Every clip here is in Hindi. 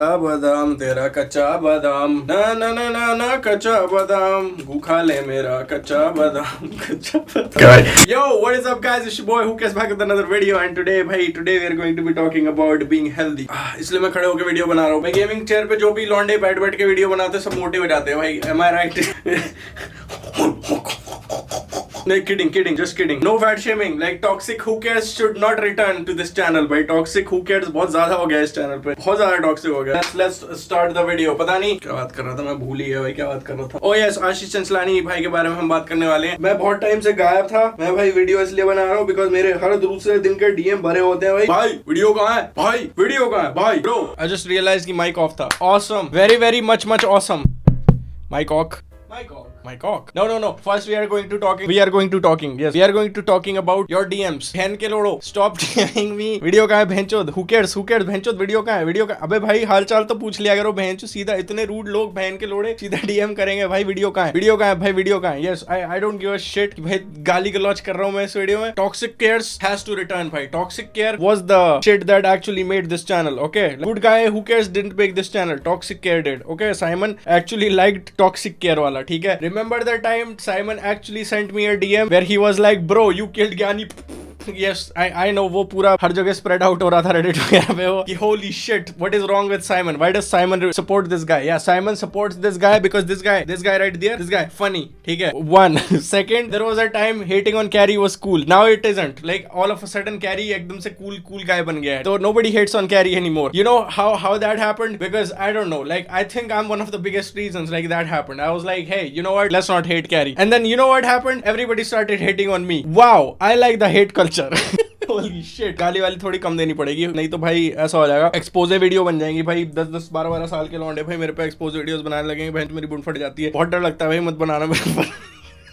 बादाम तेरा कच्चा बादाम ना ना ना ना ना कच्चा बादाम गू खा ले मेरा कच्चा बादाम कच्चा बादाम Yo, what is up guys, it's your boy who cares back with another video and today we are going to be talking about being healthy। इसलिए मैं खड़े होकर वीडियो बना रहा हूँ भाई। गेमिंग चेयर पे जो भी लौंडे बैठ बैठ के वीडियो बनाते हैं सब मोटे हो जाते हैं भाई। Am I right? नहीं, kidding, just kidding. No fat shaming. Like toxic who cares should not return to this channel भाई। toxic who cares बहुत ज्यादा हो गया इस चैनल पे, बहुत ज्यादा टॉक्सिक हो गया। Let's start the video। पता नहीं क्या बात कर रहा था मैं, भूल ही गया भाई क्या बात कर रहा था। Oh yes, आशीष चंचलानी भाई के बारे में हम बात करने वाले हैं। मैं बहुत टाइम से गायब था। मैं भाई वीडियो इसलिए बना रहा हूँ बिकॉज मेरे हर दूसरे दिन के डीएम भरे होते हैं भाई वीडियो कहाँ है भाई, वीडियो कहाँ है भाई। ब्रो आई जस्ट रियलाइज की माइक ऑफ था। Awesome, very much awesome. Mic off, my cock। No, first we are going to talking about your DMs। बहन के लोड़ो, stop DMing me। वीडियो कहाँ है भैंचोद, who cares भैंचोद, वीडियो कहाँ है। अबे भाई हाल चाल तो पूछ लिया करो भैंचो। सीधा इतने रूड लोग बहन के लोड़े सीधा DM करेंगे भाई वीडियो कहाँ है। Yes, I don't give a shit भाई, गाली गलौज कर रहा हूँ मैं इस वीडियो में। Toxic cares has to return भाई। Toxic care was the shit that actually made this channel, okay? Good guy who cares didn't make this channel, Toxic care did, okay? Simon actually liked Toxic care वाला, ठीक है। Remember the time Simon actually sent me a DM where he was like, bro you killed Gyani। Yes, I know, वो पूरा हर जगह spread out हो रहा था Reddit वगैरह पे वो कि holy shit what is wrong with Simon, why does Simon support this guy। Yeah, Simon supports this guy because this guy right there, this guy funny, ठीक है। One second, there was a time hating on Carrie was cool, now it isn't। Like all of a sudden Carrie एकदम से cool guy बन गया है, तो nobody hates on Carrie anymore। You know how that happened? Because I don't know, like I think I'm one of the biggest reasons like that happened। I was like, hey, you know what, let's not hate Carrie, and then you know what happened, everybody started hating on me। Wow, I like the hate culture। Holy shit, गाली वाली थोड़ी कम देनी पड़ेगी, नहीं तो भाई ऐसा हो जाएगा, एक्सपोजे वीडियो बन जाएंगी भाई। 10 12 साल के लौंडे भाई मेरे पे एक्सपोज वीडियोस बनाने लगेंगे, बहन मेरी बुन फट जाती है, बहुत डर लगता है भाई, मत बनाना मेरे पर।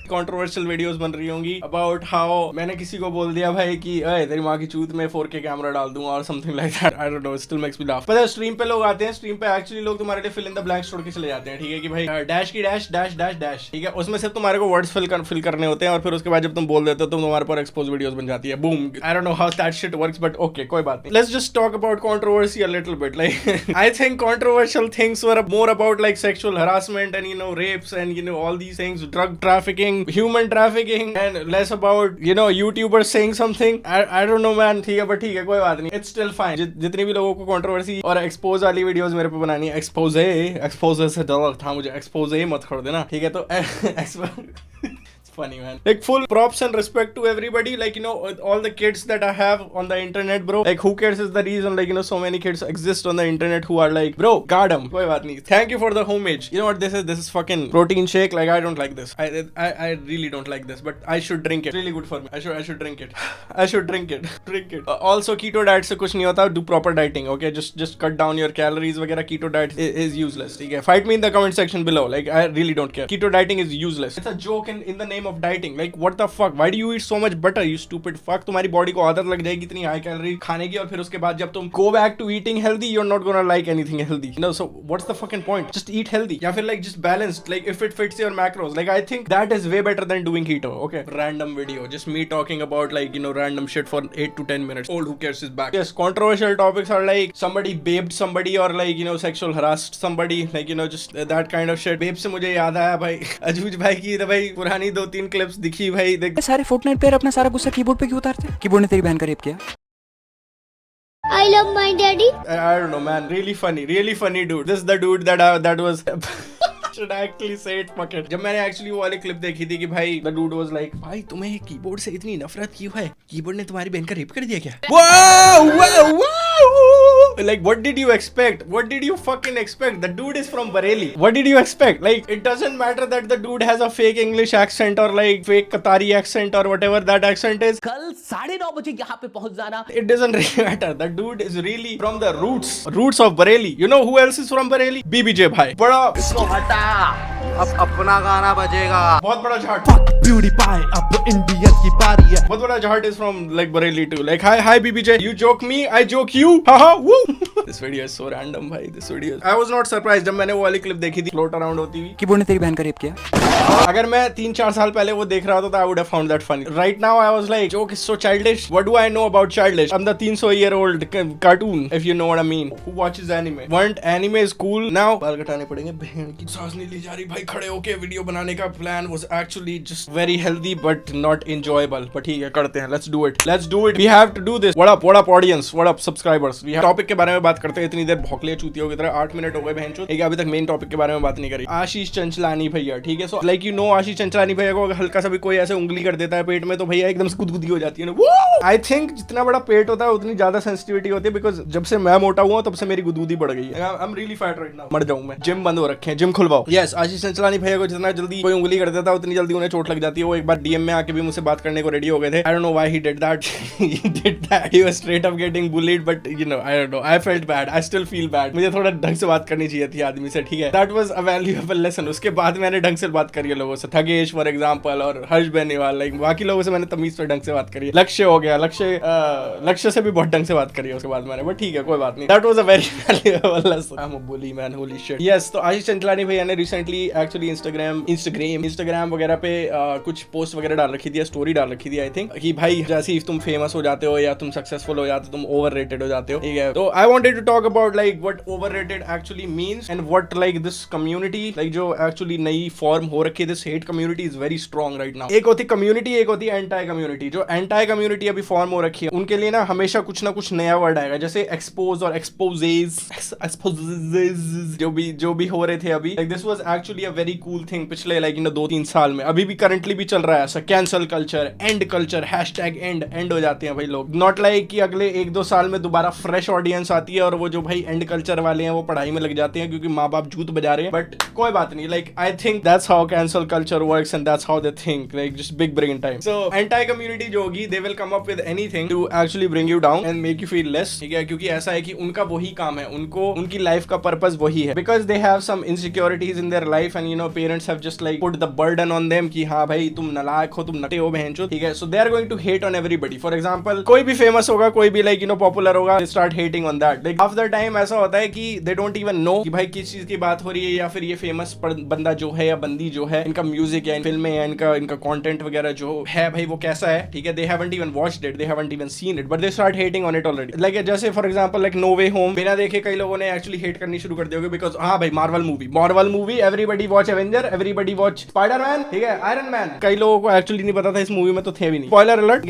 कंट्रोवर्शियल वीडियोस बन रही होंगी अबाउट हाउ मैंने किसी को बोल दिया भाई कि अरे तेरी माँ की चूत में 4K कैमरा डाल दूंगा और something like that. I don't no, still makes me laugh. पता है स्ट्रीम पे लोग आते हैं, स्ट्रीम पे एक्चुअली लोग तुम्हारे लिए फिल इन द ब्लैंक्स छोड़ के चले जाते हैं, ठीक है कि भाई डैश की डैश डैश डैश डैश, ठीक है। उसमें सिर्फ तुम्हारे को वर्ड्स फिल करने होते हैं और फिर उसके बाद जब तुम बोल देते हो तो तुम्हारे पर एक्सपोज वीडियोस बन जाती है, boom. I don't know how that shit works but okay, कोई बात नहीं। Let's just talk about controversy a little bit. Like I think controversial things were more about like sexual harassment and rapes and all these things, drug trafficking, human trafficking and less about YouTubers saying something। I don't know man, ठीक है, but ठीक है कोई बात नहीं, it's still fine। जितनी भी लोगों को कंट्रोवर्सी और एक्सपोज वाली वीडियोस मेरे पे बनानी है, एक्सपोजे से डर था मुझे, एक्सपोजे मत कर देना, ठीक है। तो funny man, like full props and respect to everybody, like all the kids that I have on the internet bro, like who cares is the reason like so many kids exist on the internet who are like bro guard them, कोई बात नहीं, thank you for the homage। You know what this is fucking protein shake, like I don't like this, I really don't like this, but I should drink it, really good for me, I should drink it। Also keto diet से कुछ नहीं होता, do proper dieting, okay, just cut down your calories वगैरह। keto diet is useless, ठीक है। fight me in the comment section below, like I really don't care, keto dieting is useless, it's a joke in the name of dieting, like what the fuck, why do you eat so much butter you stupid fuck। तुम्हारी बॉडी को आदत लग जाएगी इतनी हाई कैलोरी खाने की और फिर उसके बाद जब तुम go back to eating healthy you're not gonna like anything healthy, so what's the fucking point, just eat healthy या फिर like just balanced, like if it fits your macros, like I think that is way better than doing keto, okay। random video, just me talking about like random shit for 8 to 10 minutes, old who cares is back। Yes, controversial topics are like somebody babed somebody or like sexual harassed somebody, like just that kind of shit। babe से मुझे याद आया भाई अजूज भाई की भाई पुरानी 2-3 क्लिप्स दिखी भाई, देख सारे फोर्टनाइट प्लेयर अपना सारा गुस्सा कीबोर्ड पे क्यों उतारते हैं? कीबोर्ड ने तेरी बहन का रेप किया। I love my daddy। I don't know man, really funny dude। This is the dude that was should I actually say it, fuck it। जब मैंने एक्चुअली वो वाली क्लिप देखी थी कि भाई the dude was like भाई तुम्हें कीबोर्ड से इतनी नफरत क्यों है, कीबोर्ड ने तुम्हारी बहन का रेप कर दिया क्या। wow like what did you expect, what did you fucking expect, the dude is from Bareilly, what did you expect, like it doesn't matter that the dude has a fake English accent or like fake Qatari accent or whatever that accent is, कल 9:30 बजे यहाँ पे पहुंच जाना। it doesn't really matter, the dude is really from the roots of Bareilly। you know who else is from Bareilly? BBJ bhai, बड़ा इसको हटा अब अपना गाना बजेगा। बहुत बड़ा झाट। PewDiePie, अब इंडिया की बारी है। बहुत बड़ा झाट is from like Bareilly too. Like hi BBJ, you joke me, I joke you. Haha, woo. This video is so random भाई. This video. I was not surprised जब मैंने वो वाली क्लिप देखी थी float around होती हुई कीबोर्ड ने तेरी बहन का रेप किया। अगर मैं 3-4 साल पहले वो देख रहा होता तो I would have found that funny. Right now I was like, joke is so childish. What do I know about childish? I'm the 300-year-old cartoon, if you know what I mean. Who watches anime? Weren't anime is cool now? बाल कटाने पड़ेंगे, बहन की सांस नहीं ली जा रही भाई। खड़े होके वीडियो बनाने का plan was actually just very healthy but not enjoyable. But ठीक है, करते हैं. Let's do it. Let's do it. We have to do this. What up audience? What up subscribers? We have topic के बारे में बात करते हैं. इतनी देर भौकले चूतियों की तरह 8 मिनट हो गए बहनचोद। ठीक है, अभी तक मेन टॉपिक के बारे में बात नहीं करी। आशीष चंचलानी भैया, ठीक है। सो लाइक यू नो आशीष चंचलानी भैया को अगर हल्का सा भी कोई ऐसे उंगली कर देता है पेट में तो भैया एकदम से गुदगुदी हो जाती है ना। आई थिंक जितना बड़ा पेट होता है उतनी ज्यादा सेंसिटिविटी होती है, बिकॉज जब से मैं मोटा हुआ तब से मेरी गुदगुदी बढ़ गई है। I am really fat right now. मर जाऊं मैं। जिम बंद हो रखे हैं, जिम खुलवाओ। यस, आशीष चंचलानी भैया को जितना जल्दी कोई उंगली कर देता है उतनी जल्दी उन्हें चोट लग जाती है। वो एक बार डीएम में आके भी मुझसे बात करने को रेडी हो गए थे। आई don't know why he did that. He did that. He was straight up getting bullied, but you know I don't no, I felt bad, I still feel bad. मुझे थोड़ा ढंग से बात करनी चाहिए थी आदमी से, ठीक है। That was a valuable lesson. उसके बाद मैंने ढंग से बात करी है लोगों से, थगेश फॉर एग्जांपल और हर्ष बेनीवाल, लाइक बाकी लोगों से मैंने तमीज से ढंग से बात करी है। लक्ष्य हो गया, लक्ष्य से भी बहुत ढंग से बात करी है उसके बाद मैंने, बट ठीक है कोई बात नहीं। That was a very valuable lesson. I am a bully man, holy shit. Yes, तो आशीष चंचलानी भैया ने रिसेंटली एक्चुअली इंस्टाग्राम वगैरह पे कुछ पोस्ट वगैरह डाल रखी थी, स्टोरी डाल रखी थी आई थिंक, कि भाई जैसे ही तुम फेमस हो जाते हो या तुम सक्सेसफुल हो जाते हो तुम ओवररेटेड हो जाते हो, ठीक है। तो I wanted to talk about like what overrated actually means and what like this community, like जो एक्चुअली नई फॉर्म हो रखी है, this hate community is very strong right now. एक होती कम्युनिटी, एक होती एंटाई कम्युनिटी। जो एंटाई कम्युनिटी अभी फॉर्म हो रखी है उनके लिए ना हमेशा कुछ ना कुछ नया वर्ड आएगा, जैसे एक्सपोज और एक्सपोजेज जो भी हो रहे थे अभी। Like this was actually a very cool thing पिछले लाइक 2-3 साल में। अभी भी करंटली भी चल रहा है ऐसा, cancel culture, and culture, hashtag and हो जाते हैं भाई लोग। नॉट लाइक कि अगले 1-2 साल में दोबारा फ्रेश ऑडियंस आती है और वो जो भाई एंड कल्चर वाले हैं वो पढ़ाई में लग जाते हैं क्योंकि माँ बाप जूत बजा रहे हैं, बट कोई बात नहीं। Like I think that's how cancel culture works and that's how they think, like just big brain time. So anti community जो होगी, they will come up with anything to actually bring you down and make you feel less, ठीक है। क्योंकि ऐसा है कि उनका वही काम है, उनको उनकी लाइफ का पर्पस वही है, because they have some insecurities in their life and you know parents have just like put the burden on them कि हाँ भाई तुम नालायक हो, तुम नटे हो बहनचोद, ठीक है। So they are going to hate on everybody. For example कोई भी फेमस होगा, कोई भी लाइक पॉपुलर होगा, they start hating on that. Like after time ऐसा होता है कि दे डोंट इवन नो कि भाई किस चीज की बात हो रही है, या फिर ये फेमस बंदा जो है या बंदी जो है, इनका म्यूजिक या फिल्में या इनका कंटेंट वगैरह जो है भाई वो कैसा है, ठीक है। They haven't even watched it, they haven't even seen it, but they start hating on it already. Like जैसे for example like no way home, बिना देखे कई लोगों ने एक्चुअली हेट करनी शुरू कर दी होगी, बिकॉज हाँ भाई Marvel movie, everybody watch Avenger, everybody watch Spiderman, ठीक है, आयरन मैन। कई लोगों को एक्चुअली नहीं पता था इस मूवी में तो थे भी नहीं। स्पॉइलर अलर्ट,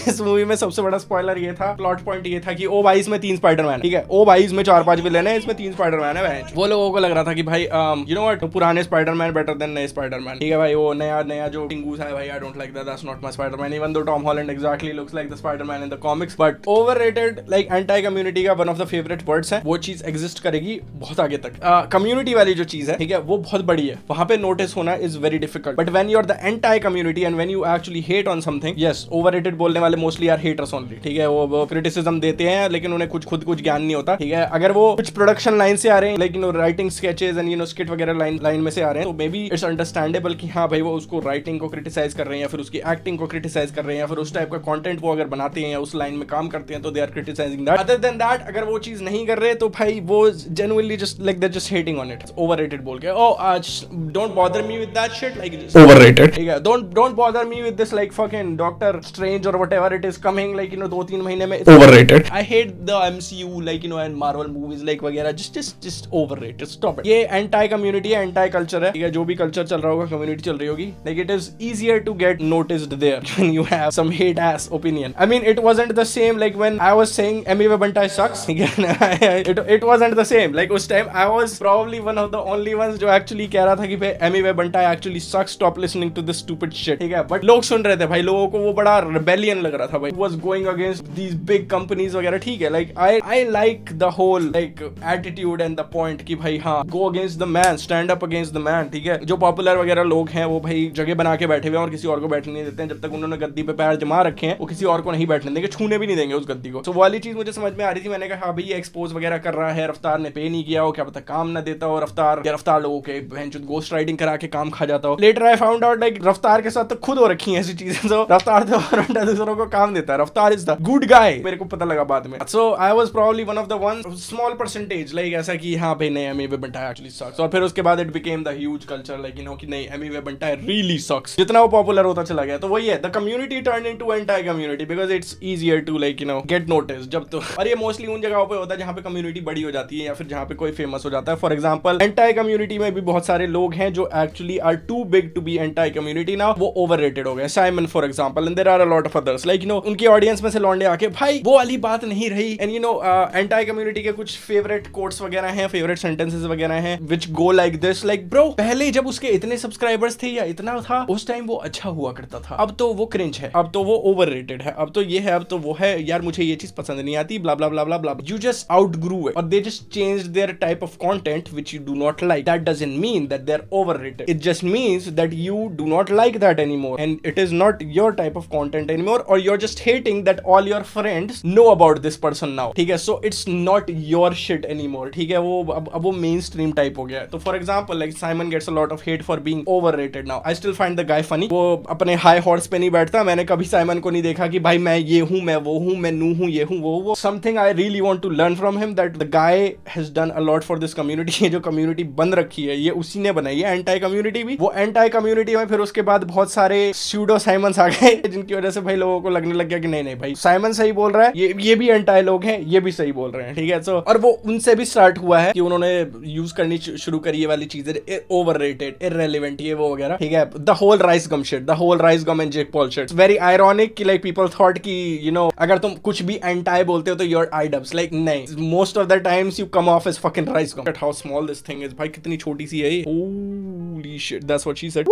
इस मूवी में सबसे बड़ा स्पॉइलर ये था, प्लॉट पॉइंट ये था कि ओ भाई इसमें 3 स्पाइडरमैन, ठीक है। ओ भाई इसमें 4-5 विलेन है, इसमें 3 स्पाइडरमैन है। वो लोगों को लग रहा था कि भाई यू नो व्हाट, पुराने स्पाइडरमैन बेटर देन नए स्पाइडरमैन, ठीक है भाई। वो नया जो टिंगूस है भाई, I don't like that, that's not my Spiderman, even though Tom Holland exactly looks like the Spiderman in the comics. But overrated like anti community का one of the favourite words है, वो चीज एग्जिस्ट करेगी बहुत आगे तक। कम्युनिटी वाली जो चीज है, ठीक है, वो बहुत बड़ी है, वहां पे नोटिस होना is very difficult. But when you are the anti community and when you actually hate on something, yes, overrated बोलने वाले मोस्टली आर हेटर्स ओनली, ठीक है। वो क्रिटिसिज्म देते हैं लेकिन उन्हें कुछ ज्ञान नहीं होता, ठीक है। अगर वो कुछ प्रोडक्शन लाइन से आ रहे हैं, like writing sketches and skit वगैरह लाइन में से आ रहे हैं, तो मे बी इट्स अंडरस्टैंडेबल कि हाँ भाई वो उसको राइटिंग को क्रिटिसाइज कर रहे हैं या फिर उसकी एक्टिंग को क्रिटिसाइज कर रहे हैं या फिर उस टाइप का कंटेंट वो अगर बनाते हैं या उस लाइन में काम करते हैं तो they are criticising that. Other than that अगर वो चीज नहीं कर रहे तो भाई वो genuinely just like they just hating on it, overrated बोल के। ओ आज don't bother me with that shit, like overrated, ठीक है। Don't bother me with this like fucking Doctor Strange और whatever it is coming like 2-3 महीने में, overrated. I hate the MCU like and Marvel movies like वगैरह, जस्ट ओवररेटेड, स्टॉप इट। ये एंटाई कम्युनिटी है, एंटाई कल्चर है, ठीक है। जो भी कल्चर चल रहा होगा, कम्युनिटी चल रही होगी, like it is easier to get noticed there when you have some hate ass opinion. I mean it wasn't the same like when I was saying Amiwe Bantai sucks. it wasn't the same. Like उस time I was probably one of the only ones जो actually कह रहा था कि भाई Amiwe Bantai actually sucks, stop listening to this stupid shit, ठीक है। But लोग सुन रहे थे भाई, लोगों को वो बड़ा rebellion लग रहा था भाई, was going against these big companies वगैरह, ठीक है। Like I like the whole like attitude and the point कि भाई हाँ go against the man, stand up against the man, ठीक है। जो पॉपुलर वगैरह लोग हैं वो भाई जगह बना के बैठे हुए हैं और किसी और को बैठने नहीं देते हैं, जब तक उन्होंने गद्दी पे पैर जमा रखे हैं वो किसी किसी और को नहीं बैठने देंगे, छूने भी नहीं देंगे उस गद्दी को। तो वो वाली चीज मुझे समझ में आ रही थी। मैंने कहा हाँ भाई ये एक्सपोज वगैरह कर रहा है, रफ्तार ने पे नहीं किया हो, क्या पता काम ना देता हो रफ्तार लोगों के गोस्ट राइडिंग करा के काम खा जाता हो। Later I found out like Raftaar के साथ तो खुद हो रखी है ऐसी चीजें। तो रफ्तार तो दूसरों को काम देता है, रफ्तार इज द गुड गाय, मेरे को पता लगा बाद में। So I was probably one of the one small percentage like ऐसा कि हाँ भाई नहीं एमीवे बंटाई एक्चुअली सक्स। और फिर उसके बाद it became the huge culture like you no कि नहीं एमीवे बंटाई रियली सक्स। जितना वो पॉपुलर होता चला गया तो वही है, the community turn into anti community because it's easier to like you know get notice जब तो। और ये मोस्टली उन जगहों पे होता है जहाँ पे कम्युनिटी बड़ी हो जाती है या फिर जहाँ पे कोई फेमस हो जाता है। फॉर एग्जाम्पल एंटाई कम्युनिटी में भी बहुत सारे लोग हैं जो actually are too big to be anti community now, वो ओवररेटेड हो गए। Simon for example and there are a lot of others like you know उनकी ऑडियंस में से लौंडे आके भाई वो वाली बात नहीं रही। And you no anti community के कुछ फेवरेट कोट्स वगैरह हैं, फेवरेट सेंटेंसेस वगैरह हैं which go like this like bro पहले जब उसके इतने सब्सक्राइबर्स थे या इतना था उस टाइम वो अच्छा हुआ करता था, अब तो वो क्रिंज है, अब तो वो ओवररेटेड है, अब तो ये है, अब तो वो है, यार मुझे ये चीज पसंद नहीं आती, blah blah blah blah blah. You just outgrew it और they just changed their type of content which you do not like. That doesn't mean that they are overrated, it just means that you do not like that anymore and it is not your type of content anymore और you are just hating that all your friends know about this person now. ठीक है, so it's not your shit anymore. ठीक है, वो अब वो मेन स्ट्रीम टाइप हो गया है। तो for example like Simon gets a lot of hate for being overrated now. I still find the guy funny. वो अपने हाई हॉर्स पे नहीं बैठता। मैंने कभी साइमन को नहीं देखा कि भाई मैं ये हूं, मैं वो हूं, मैं नू हूं, ये हूं, वो something I really want to learn from him that the guy has done a lot for this community. ये जो कम्युनिटी बन रखी है ये उसी ने बनाई है, एंटाई कम्युनिटी भी। वो एंटाई कम्युनिटी में फिर उसके बाद बहुत सारे स्यूडो साइमन्स आ गए जिनकी वजह से भाई लोगों को लगने लग गया कि नहीं नहीं भाई साइमन सही बोल रहा है, ये भी एंटाई लोग हैं, ये भी सही बोल रहे हैं। ठीक है, सो और वो उनसे भी स्टार्ट हुआ है कि उन्होंने यूज करनी शुरू करी ये वाली चीजें, ओवररेटेड, इररिलेवेंट, ये वो वगैरह। ठीक है, the whole Rice Gum shit, the whole Rice Gum and Jake Paul shit, very ironic कि लाइक पीपल थॉट कि यू नो अगर तुम कुछ भी एंटाई बोलते हो तो यूर आइडब्स, लाइक नहीं, most of the times you come off as fucking Rice Gum. How small this thing is, भाई कितनी छोटी सी है ये। Holy shit, that's what she said.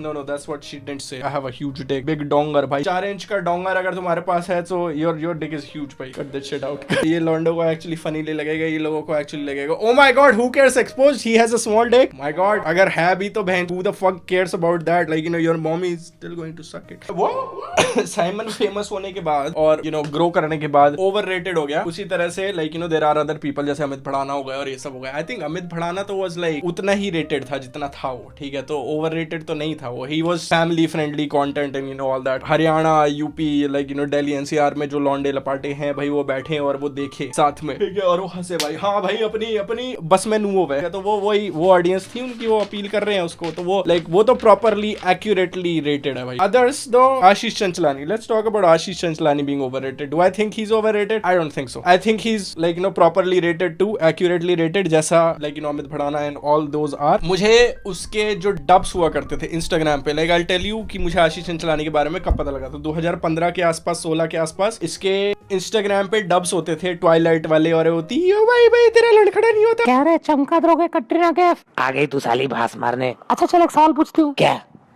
No no, that's what she didn't say. I have a huge Dick, big डोंगर भाई, 4 इंच का डोंगर अगर तुम्हारे पास है तो योर डिक इज ह्यूज भाई, कट दैट शिट आउट। ये लॉन्डो को एक्चुअली फनी लगेगा, ये लोगों को एक्चुअली लगेगा oh my god who cares exposed he has a small dick. My god, अगर है भी तो बहन who the fuck cares about that, like you know your mom is still going to suck it. Simon famous होने के बाद और यू नो ग्रो करने के बाद ओवररेटेड हो गया। उसी तरह से like you know there are other people जैसे अमित भड़ाना हो गया और ये सब हो गया। आई थिंक अमित भड़ाना तो वाज लाइक उतना ही रेटेड था जितना था वो। ठीक है, तो ओवररेटेड तो नहीं था वो। He was family friendly content and you know all that. Haryana, UP, like you no Delhi NCR में जो लौंडे लपाटे हैं भाई वो बैठे और वो देखे साथ में, ठीक है, और वो हंसे भाई, हाँ भाई अपनी बस में नू हो। तो वो ऑडियंस थी उनकी, वो अपील कर रहे हैं उसको, तो वो लाइक वो तो प्रॉपरली एक्यूरेटली रेटेड है भाई। अदर्स दो, Ashish Chanchalani, let's talk about Ashish Chanchalani being overrated. Do I think he is overrated? I don't think so. I think he is like you know properly rated too, accurately rated, जैसा like you know Amit Bhadana and all those are. मुझे उसके जो डब्स हुआ करते थे इंस्टाग्राम पे, लाइक आई टेल यू कि मुझे आशीष चंचलानी के बारे में कब पता लगा, तो 2015 के आसपास, 16 के आसपास इसके इंस्टाग्राम पे डब्स होते थे ट्वाइलाइट वाले, और होती है भाई तेरा लड़खड़ा नहीं होता, क्या रे चमका दोगे कटरीना कैफ? आ गई तू साली भास मारने। अच्छा चल एक सवाल पूछती हूँ, क्या?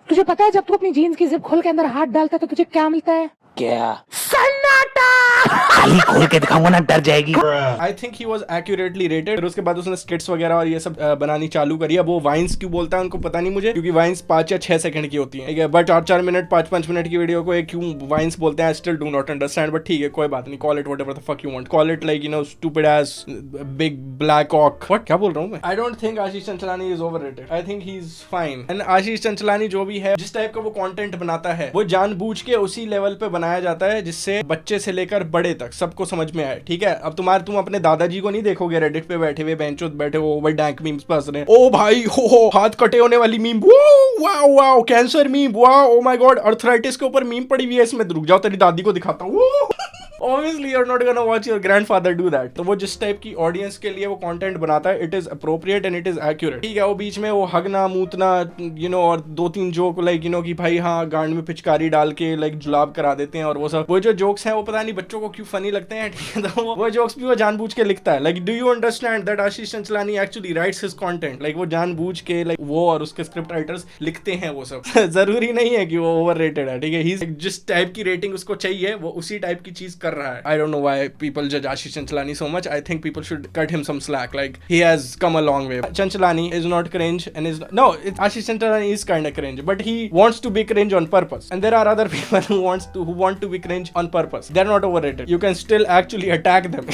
तुझे पता है जब तू अपनी जीन्स की जिप खोल के अंदर हाथ डालता है तो तुझे क्या मिलता है? क्या? सन्नाटा। खाली खोल के दिखाऊंगा ना, डर जाएगी। आई think he was accurately rated. फिर उसके बाद उसने स्किट्स वगैरह और ये सब बनानी चालू करी। अब वो वाइन्स क्यों बोलता है उनको पता नहीं मुझे, क्योंकि वाइन्स 5 या 6 सेकंड की होती हैं, ठीक है, बट 4-4 मिनट 5-5 मिनट की वीडियो को क्यों वाइन्स बोलते हैं, I still do not understand, but ठीक है कोई बात नहीं, call it whatever the fuck you want, call it like you know stupid as big black oak, what क्या बोल रहा हूं मैं। I don't think Ashish Chanchalani is overrated, I think he is fine. And Ashish Chanchalani जो भी है, जिस टाइप का वो कंटेंट बनाता है, वो जानबूझ के उसी लेवल पे बनाया जाता है जिससे बच्चे से लेकर बड़े तक सबको समझ में आए। ठीक है, अब तुम अपने दादाजी को नहीं देखोगे रेडिट पे बैठे हुए बेंचों बैठे हो ओवर डैंक मीम्स पर हंस रहे हैं, ओ भाई हो हाथ कटे होने वाली meme, wow wow cancer meme, wow O my God arthritis के ऊपर मीम पड़ी हुई है इसमें, रुक जाओ तेरी दादी को दिखाता हूँ। Obviously you're not gonna watch your grandfather do that। तो वो जिस टाइप की ऑडियंस के लिए वो कंटेंट बनाता है, it is appropriate and it is accurate. ठीक है, वो बीच में वो हगना मूतना यू नो और 2-3 जोक लाइक यू नो कि भाई हाँ गांड में पिचकारी डाल के लाइक जुलाब करा देते हैं, और वो सब वो जो जोक्स हैं वो पता नहीं बच्चों को क्यों फनी लगते हैं। ठीक है, तो वो जोक्स भी वो जानबूझ के लिखता है। Like do you understand that Ashish Chanchlani actually rights his content, like वो जानबूझ के लाइक वो और उसके स्क्रिप्ट राइटर्स लिखते हैं वो सब। जरूरी नहीं है कि वो ओवररेटेड है। ठीक है, ही जिस टाइप की रेटिंग उसको चाहिए वो उसी टाइप की चीज कर कर रहा है. I don't know why people judge Ashish Chanchlani so much. I think people should cut him some slack. Like he has come a long way. Chanchlani is not cringe and is no. Ashish Chanchlani is kind of cringe, but he wants to be cringe on purpose. And there are other people who want to be cringe on purpose. They're not overrated. You can still actually attack them.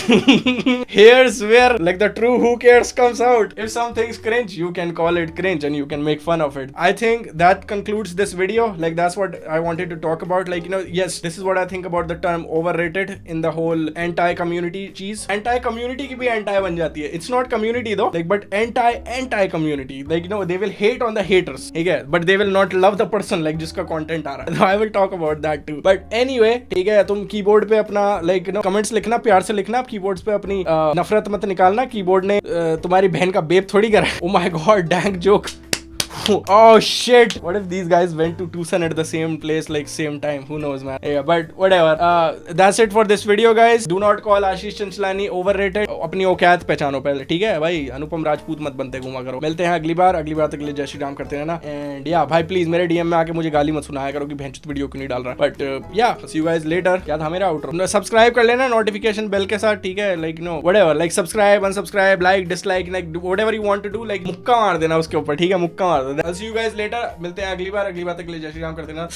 Here's where like the true who cares comes out. If something's cringe, you can call it cringe and you can make fun of it. I think that concludes this video. Like that's what I wanted to talk about. Like, you know, yes, this is what I think about the term overrated in the whole anti-community cheese. Anti-community की भी anti बन जाती है. It's not community though, like but anti-community. Like, you know, they will hate on the haters, ठीक है, but they will not love the person like जिसका content आ रहा है. So I will talk about that too. But anyway, ठीक है, तुम कीबोर्ड पे अपना like, you know, comments लिखना, प्यार से लिखना. कीबोर्ड्स पे अपनी नफरत मत निकालना. कीबोर्ड ने तुम्हारी बहन का बेप थोड़ी करा. Oh my god, dank joke. Oh shit, what if these guys went to Tucson at the same place like same time? Who knows, man. Yeah, but whatever. That's it for this video, guys. Do not call Ashish Chanchlani overrated. अपनी औकात पहचानो पहले, ठीक है भाई. अनुपम राजपूत मत बनते घुमा करो. मिलते हैं अगली बार तक के लिए जय श्री राम करते रहना. एंड या भाई प्लीज मेरे डीएम में आके मुझे गाली मत सुनाया करो कि भैंचोद वीडियो क्यों नहीं डाल रहा. बट या सी यू गाइस लेटर. क्या था मेरा आउटरो? सब्सक्राइब कर लेना नोटिफिकेशन बेल के साथ, ठीक है. Like no whatever, like subscribe, unsubscribe, like, dislike, like whatever you want to do. Like मुक्का मार देना उसके ऊपर, ठीक है, मुक्का मार देना. सी यू गाइस लेटर. मिलते हैं अगली बार तक के लिए जय श्री राम करते रहना.